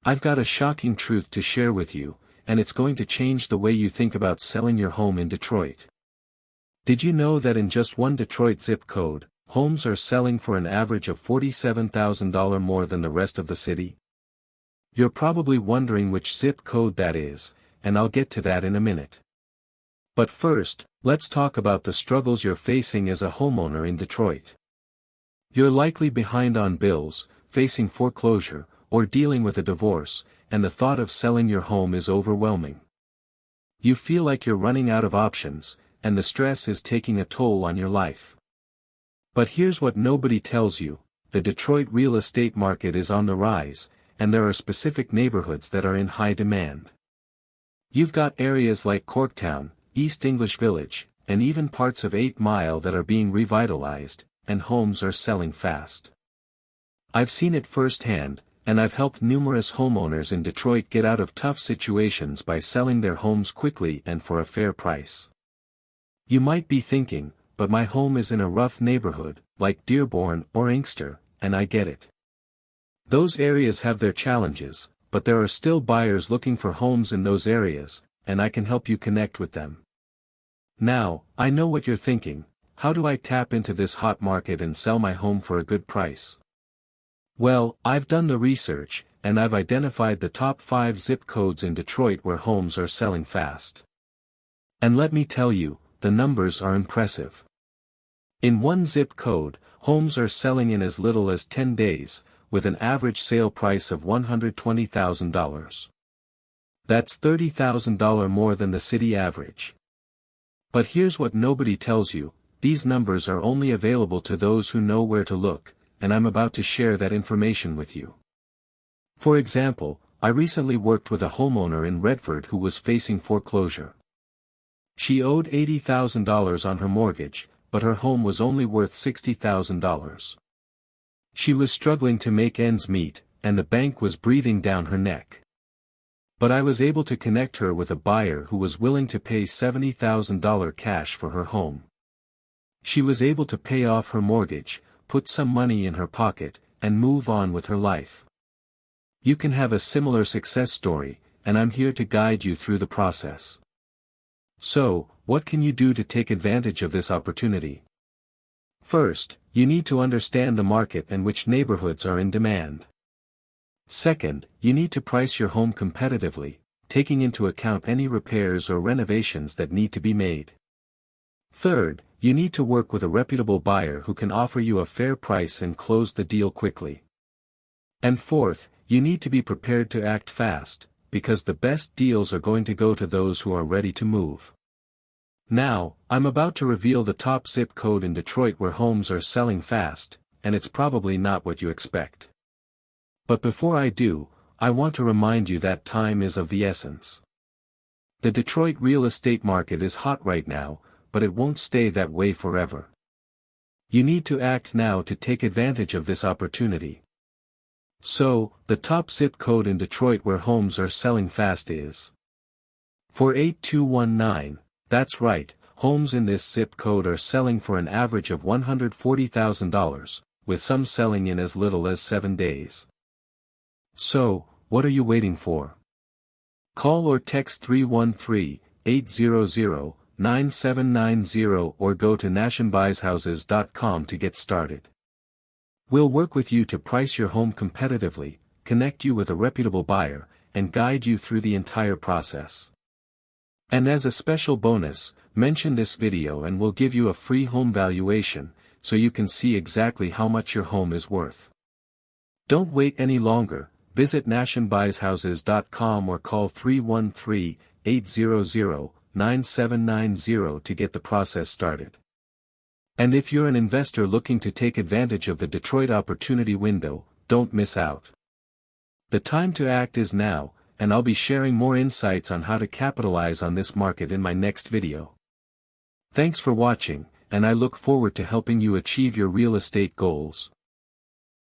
I've got a shocking truth to share with you, and it's going to change the way you think about selling your home in Detroit. Did you know that in just one Detroit zip code, homes are selling for an average of $47,000 more than the rest of the city? You're probably wondering which zip code that is, and I'll get to that in a minute. But first, let's talk about the struggles you're facing as a homeowner in Detroit. You're likely behind on bills, facing foreclosure, or dealing with a divorce, and the thought of selling your home is overwhelming. You feel like you're running out of options, and the stress is taking a toll on your life. But here's what nobody tells you: the Detroit real estate market is on the rise, and there are specific neighborhoods that are in high demand. You've got areas like Corktown, East English Village, and even parts of 8 Mile that are being revitalized, and homes are selling fast. I've seen it firsthand, and I've helped numerous homeowners in Detroit get out of tough situations by selling their homes quickly and for a fair price. You might be thinking, but my home is in a rough neighborhood, like Dearborn or Inkster, and I get it. Those areas have their challenges, but there are still buyers looking for homes in those areas, and I can help you connect with them. Now, I know what you're thinking: how do I tap into this hot market and sell my home for a good price? Well, I've done the research, and I've identified the top 5 zip codes in Detroit where homes are selling fast. And let me tell you, the numbers are impressive. In one zip code, homes are selling in as little as 10 days, with an average sale price of $120,000. That's $30,000 more than the city average. But here's what nobody tells you: these numbers are only available to those who know where to look, and I'm about to share that information with you. For example, I recently worked with a homeowner in Redford who was facing foreclosure. She owed $80,000 on her mortgage, but her home was only worth $60,000. She was struggling to make ends meet, and the bank was breathing down her neck. But I was able to connect her with a buyer who was willing to pay $70,000 cash for her home. She was able to pay off her mortgage, put some money in her pocket, and move on with her life. You can have a similar success story, and I'm here to guide you through the process. So, what can you do to take advantage of this opportunity? First, you need to understand the market and which neighborhoods are in demand. Second, you need to price your home competitively, taking into account any repairs or renovations that need to be made. Third, you need to work with a reputable buyer who can offer you a fair price and close the deal quickly. And fourth, you need to be prepared to act fast, because the best deals are going to go to those who are ready to move. Now, I'm about to reveal the top zip code in Detroit where homes are selling fast, and it's probably not what you expect. But before I do, I want to remind you that time is of the essence. The Detroit real estate market is hot right now, but it won't stay that way forever. You need to act now to take advantage of this opportunity. So, the top zip code in Detroit where homes are selling fast is 48219. That's right, homes in this zip code are selling for an average of $140,000, with some selling in as little as 7 days. So, what are you waiting for? Call or text 313-800-9790 or go to nationbuyshouses.com to get started. We'll work with you to price your home competitively, connect you with a reputable buyer, and guide you through the entire process. And as a special bonus, mention this video and we'll give you a free home valuation, so you can see exactly how much your home is worth. Don't wait any longer, visit nationbuyshouses.com or call 313-800-9790 to get the process started. And if you're an investor looking to take advantage of the Detroit opportunity window, don't miss out. The time to act is now, and I'll be sharing more insights on how to capitalize on this market in my next video. Thanks for watching, and I look forward to helping you achieve your real estate goals.